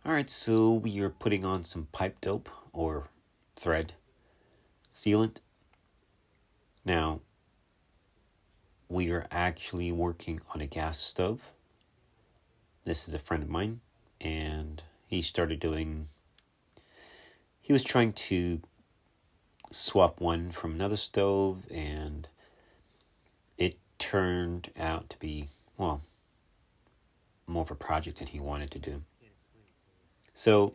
Alright, so we are putting on some pipe dope or thread sealant. Now, we are actually working on a gas stove. This is a friend of mine, and he was trying to swap one from another stove, and it turned out to be, well, more of a project than he wanted to do. So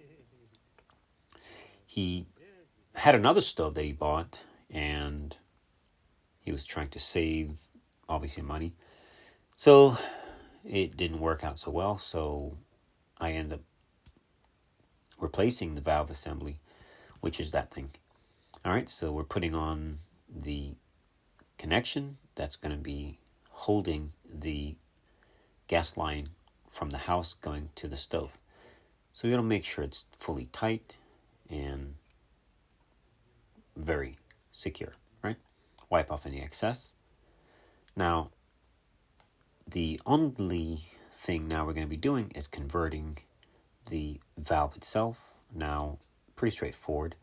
he had another stove that he bought, and he was trying to save, obviously, money. So it didn't work out so well, so I ended up replacing the valve assembly, which is that thing. All right, so we're putting on the connection that's going to be holding the gas line from the house going to the stove. So you got to make sure it's fully tight and very secure, right? Wipe off any excess. Now, the only thing now we're going to be doing is converting the valve itself. Now, pretty straightforward.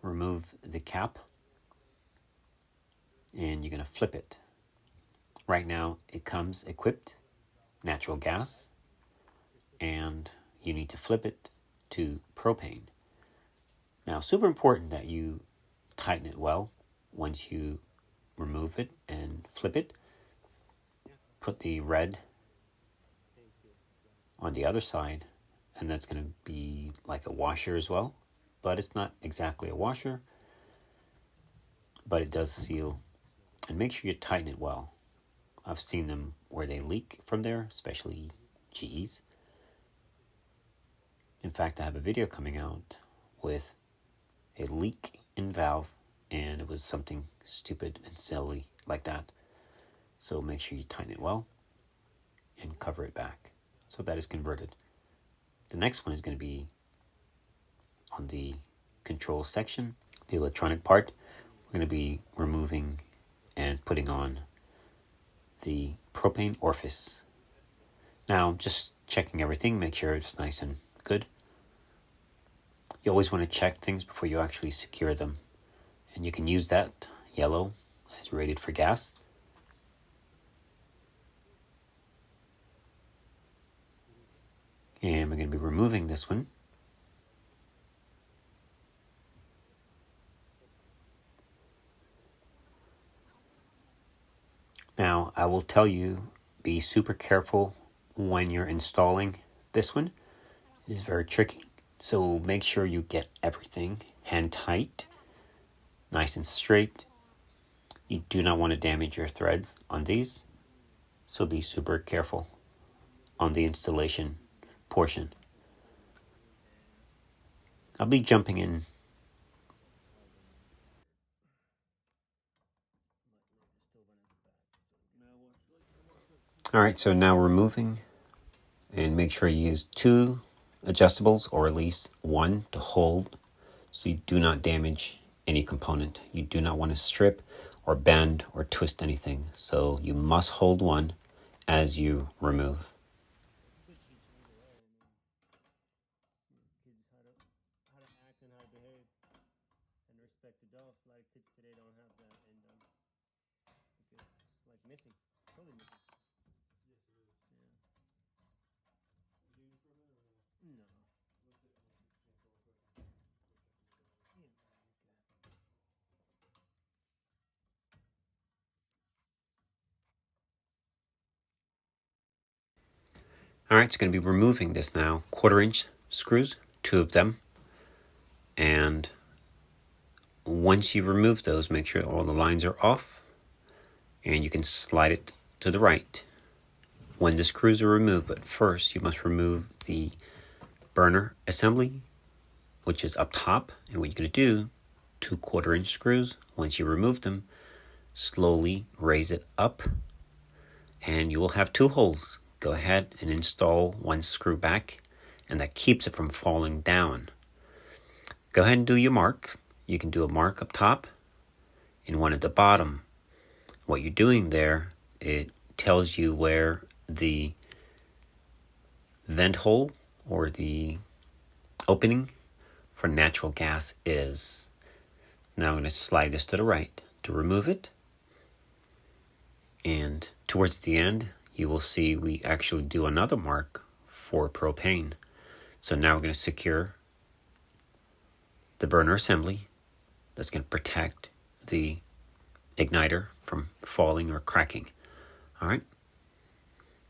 Remove the cap and you're going to flip it. Right now, it comes equipped natural gas, and you need to flip it to propane. Now, super important that you tighten it well once you remove it and flip it. Put the red on the other side, and that's going to be like a washer as well, but it's not exactly a washer, but it does seal. And make sure you tighten it well. I've seen them where they leak from there, especially GEs. In fact, I have a video coming out with a leak in valve, and it was something stupid and silly like that. So make sure you tighten it well and cover it back. So that is converted. The next one is going to be on the control section, the electronic part. We're going to be removing and putting on the propane orifice. Now, just checking everything, make sure it's nice and good. You always want to check things before you actually secure them. And you can use that yellow as rated for gas. And we're going to be removing this one. Now, I will tell you, be super careful when you're installing this one. It is very tricky. So make sure you get everything hand tight, nice and straight. You do not want to damage your threads on these. So be super careful on the installation portion. I'll be jumping in. All right, so now removing, and make sure you use 2 adjustables or at least 1 to hold so you do not damage any component. You do not want to strip or bend or twist anything. So you must hold one as you remove. All right, it's going to be removing this now. 1/4-inch screws, 2 of them. And once you remove those, make sure all the lines are off. And you can slide it to the right when the screws are removed. But first, you must remove the burner assembly, which is up top. And what you're going to do, 2 1/4-inch screws. Once you remove them, slowly raise it up, and you will have 2 holes. Go ahead and install 1 screw back, and that keeps it from falling down. Go ahead and do your marks. You can do a mark up top and one at the bottom. What you're doing there, it tells you where the vent hole or the opening for natural gas is. Now I'm going to slide this to the right to remove it. And towards the end, you will see we actually do another mark for propane. So now we're going to secure the burner assembly. That's going to protect the igniter from falling or cracking. All right.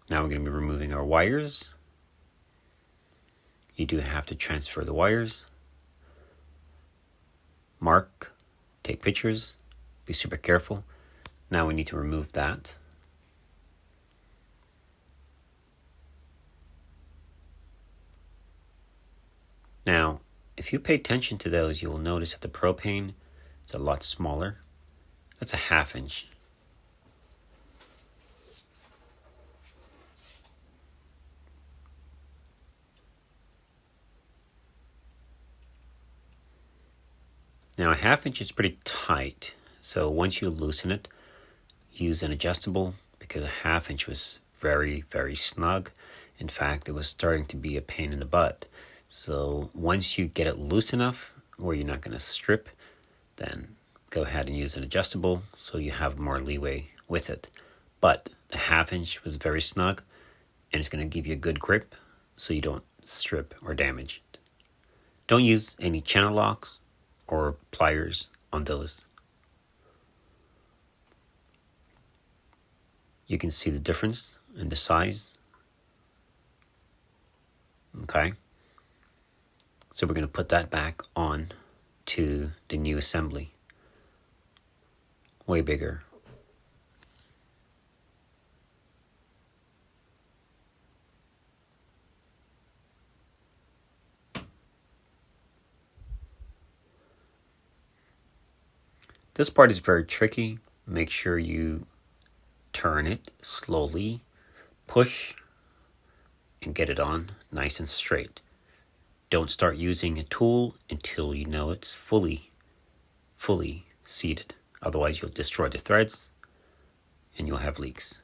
Now we're going to be removing our wires. You do have to transfer the wires. Mark, take pictures, be super careful. Now we need to remove that. Now, if you pay attention to those, you will notice that the propane is a lot smaller. That's a 1/2 inch. Now, a 1/2 inch is pretty tight. So once you loosen it, use an adjustable because a 1/2 inch was very, very snug. In fact, it was starting to be a pain in the butt. So once you get it loose enough where you're not going to strip, then go ahead and use an adjustable so you have more leeway with it. But the 1/2 inch was very snug and it's going to give you a good grip so you don't strip or damage it. Don't use any channel locks or pliers on those. You can see the difference in the size. Okay. So we're going to put that back on to the new assembly. Way bigger. This part is very tricky. Make sure you turn it slowly, push, and get it on nice and straight. Don't start using a tool until you know it's fully seated. Otherwise, you'll destroy the threads and you'll have leaks.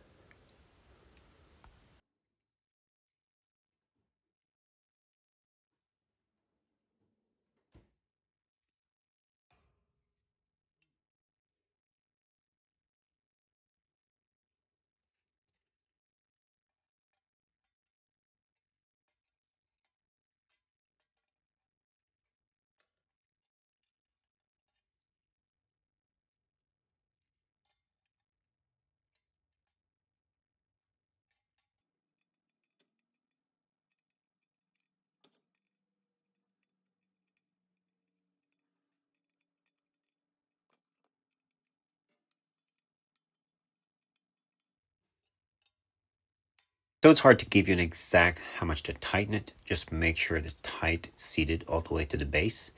So it's hard to give you an exact how much to tighten it. Just make sure it's tight, seated all the way to the base.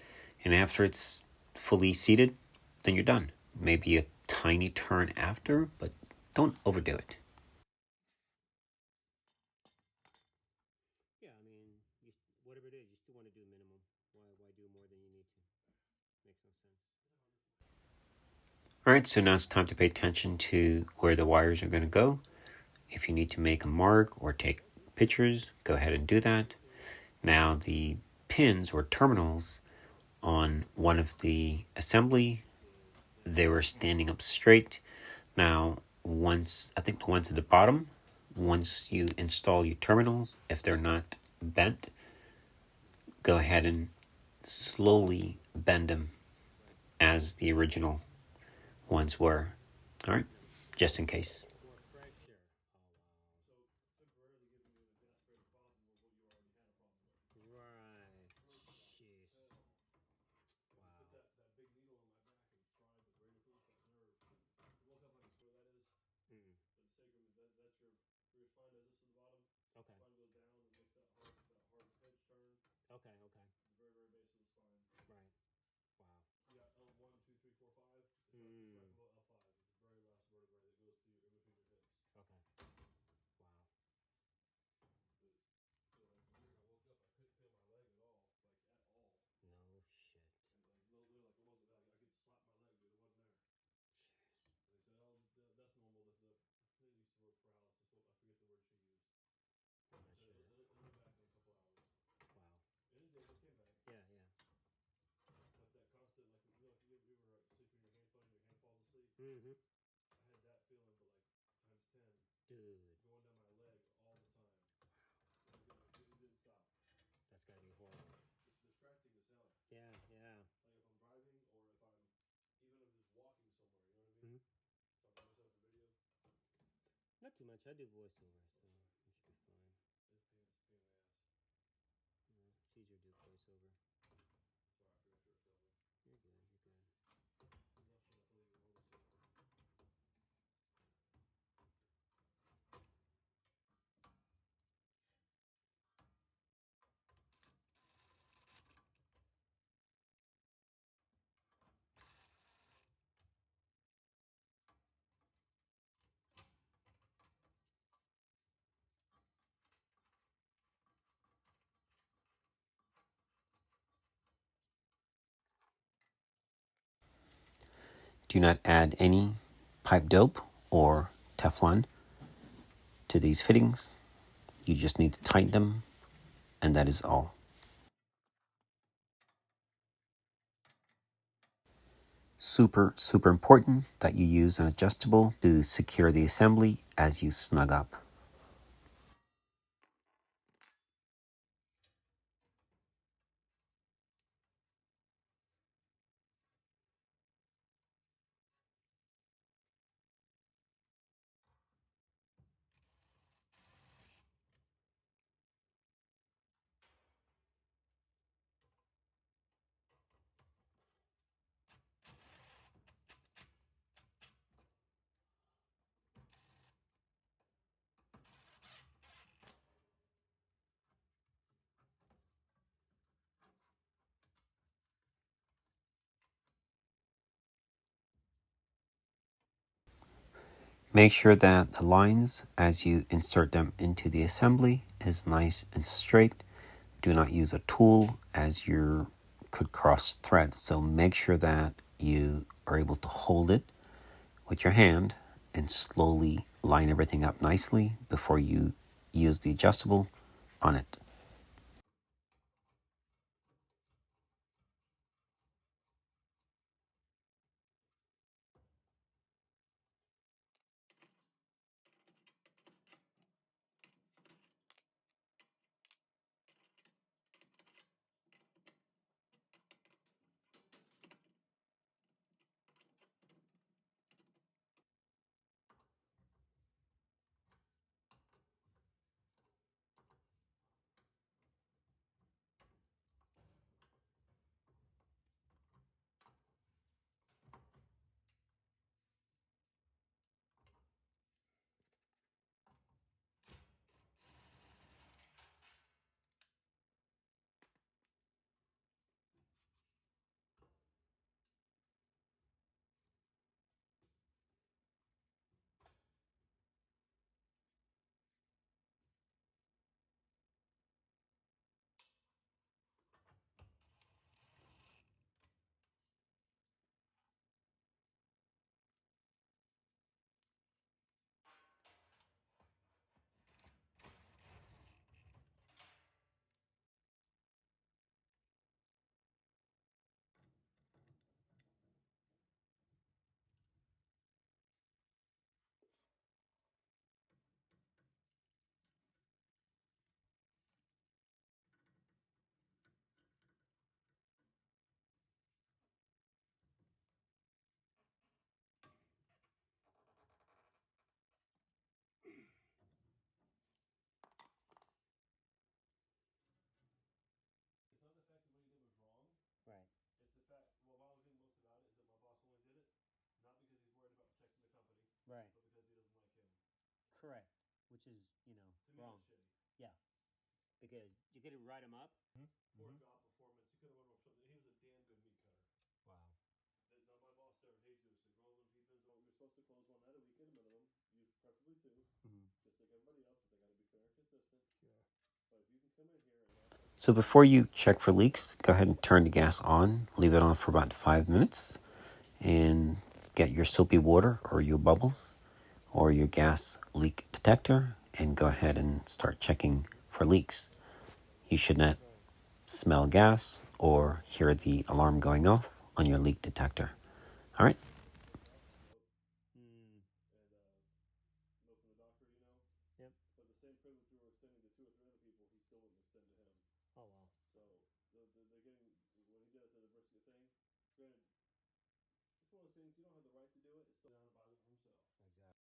And after it's fully seated, then you're done. Maybe a tiny turn after, but don't overdo it. Yeah, I mean, whatever it is, you still want to do minimum. Why do more than you need to? Makes no sense. All right, so now it's time to pay attention to where the wires are going to go. If you need to make a mark or take pictures, go ahead and do that. Now the pins or terminals on one of the assembly, they were standing up straight. Now, I think the ones at the bottom, once you install your terminals, if they're not bent, go ahead and slowly bend them as the original ones were. All right, just in case. Mm-hmm. I had that feeling, but like times 10, Dude, going down my leg all the time. It didn't stop. that's gotta be horrible. It's distracting as hell. Yeah, yeah. Like if I'm driving or if I'm even if I'm just walking somewhere, you know what I mean? Mm-hmm. Talking to myself in video. Not too much. I do voiceover, so it should be fine. It's pain in the ass. Yeah, it's easier to do voiceover. Sorry, I forgot you were filming. You're good. You're good. I'm not sure I thought you were noticing. Do not add any pipe dope or Teflon to these fittings. You just need to tighten them, and that is all. Super, super important that you use an adjustable to secure the assembly as you snug up. Make sure that the lines as you insert them into the assembly is nice and straight. Do not use a tool as you could cross threads. So make sure that you are able to hold it with your hand and slowly line everything up nicely before you use the adjustable on it. It's not the fact that what he did was wrong. Right. It's the fact, well, what I was thinking most about it is that my boss only did it not because he's worried about protecting the company, Right. but because he doesn't like him. Correct. Which is, To me, wrong. that's shitty. Yeah. Because you got to write them up. Poor job performance. He could have run up something. He was a damn good meat cutter. Wow. It's not my boss, Sarah Jesus. The girls and peepers, oh, you're supposed to close one night a week at a minimum. Use preferably two, just like everybody else. But they got to be fair and consistent. Sure. But if you can come in here and act like So before you check for leaks, go ahead and turn the gas on. Leave it on for about 5 minutes and get your soapy water or your bubbles or your gas leak detector and go ahead and start checking for leaks. You should not smell gas or hear the alarm going off on your leak detector. All right. extending to 2 or 3 other people, he still wouldn't extend to him. Oh wow. So they're getting when he did it to the brisket thing. Granted, it's one of those things you don't have the right to do it. It's still down about it for himself.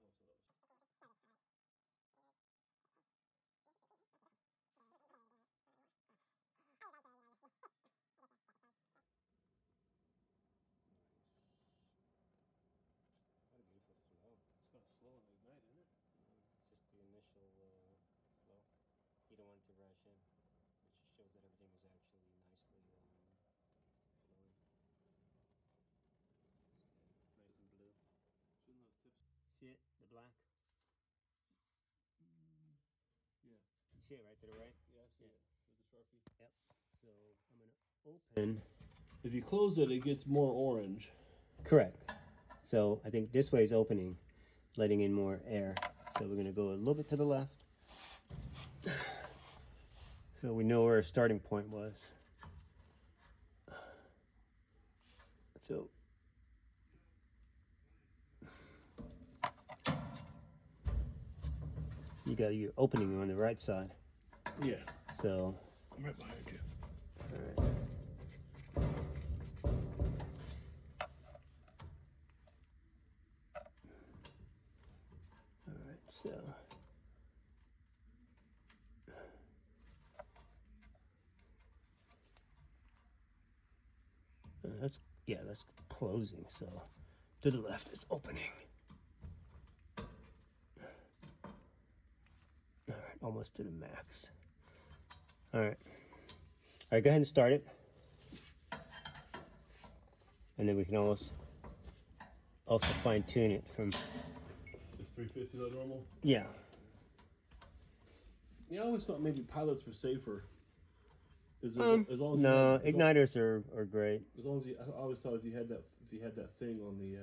Exactly. Oh, so that was. What a beautiful flow. It's kind of slow on the ignite, isn't it? It's just the initial flow. You don't want it to rush in. It just shows that everything is actually nicely flowing. Nice and blue. Shouldn't those tips? See it? The black? Yeah. You see it right to the right? Yeah, I see Yeah. it. With the Sharpie. Yep. So I'm going to open. If you close it, it gets more orange. Correct. So I think this way is opening, letting in more air. So we're going to go a little bit to the left. So we know where our starting point was. So you got your opening on the right side. Yeah. So, I'm right behind you. all right. All right, so. That's closing. So to the left, it's opening. All right, almost to the max. All right. All right, go ahead and start it. And then we can also fine tune it from. Is 350 the normal? Yeah. Yeah, I always thought maybe pilots were safer. As long as No, igniters are great. As long as I always thought if you had that thing on the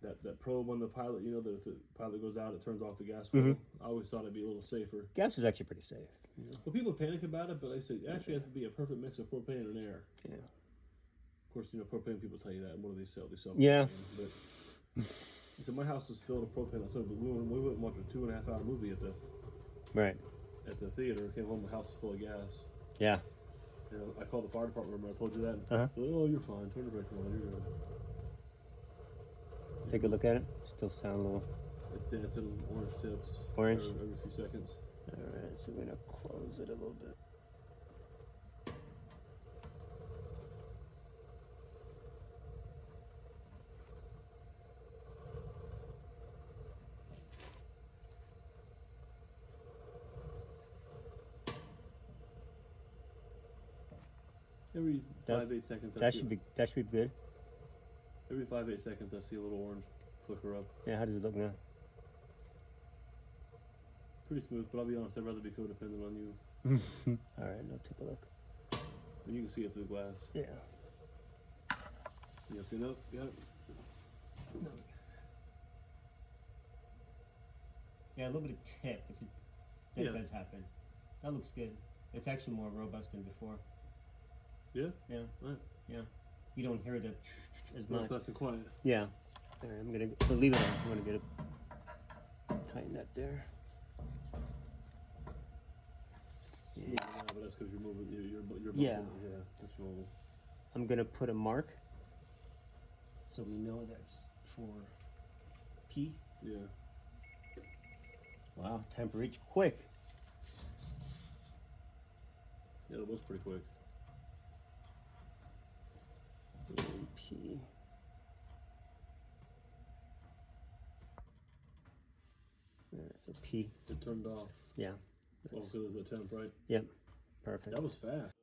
that probe on the pilot, you know that if the pilot goes out, it turns off the gas flow. I always thought it'd be a little safer. Gas is actually pretty safe. You know? Well, people panic about it, but I say it actually has to be a perfect mix of propane and air. Yeah. Of course, you know propane people tell you that. And what do they sell? They sell Yeah. propane. But so my house is filled with propane. But we went and watched a 2.5 hour movie at the theater. Came home, the house is full of gas. Yeah. You know, I called the fire department. Remember I told you that? Uh-huh. Oh, you're fine. Turn the brake on. You're good. Take a look at it. Still sound a little. It's dancing orange tips. Orange? Every few seconds. All right, so we're gonna close it a little bit. Every That- 5-8 seconds. That should be good. Every 5-8 seconds, I see a little orange flicker up. Yeah, how does it look now? Pretty smooth, but I'll be honest, I'd rather be codependent on you. All right, now take a look. And you can see it through the glass. Yeah. You see enough? Got it? Yeah, a little bit of tip, which that Yeah. does happen. That looks good. It's actually more robust than before. Yeah? Yeah. Right. Yeah. You don't hear the as Well, much. that's and quiet. Yeah. All right, I'm gonna leave it on. I'm gonna get it. Tighten that there. Smooth now, but that's because you're moving. You're Yeah. bumping it. Yeah, that's normal. I'm gonna put a mark so we know that's for P. Yeah. Wow, temp reach quick. Yeah, it was pretty quick. P. So P. It turned off. Yeah. Oh, because of the temp, right? Yep. Perfect. That was fast.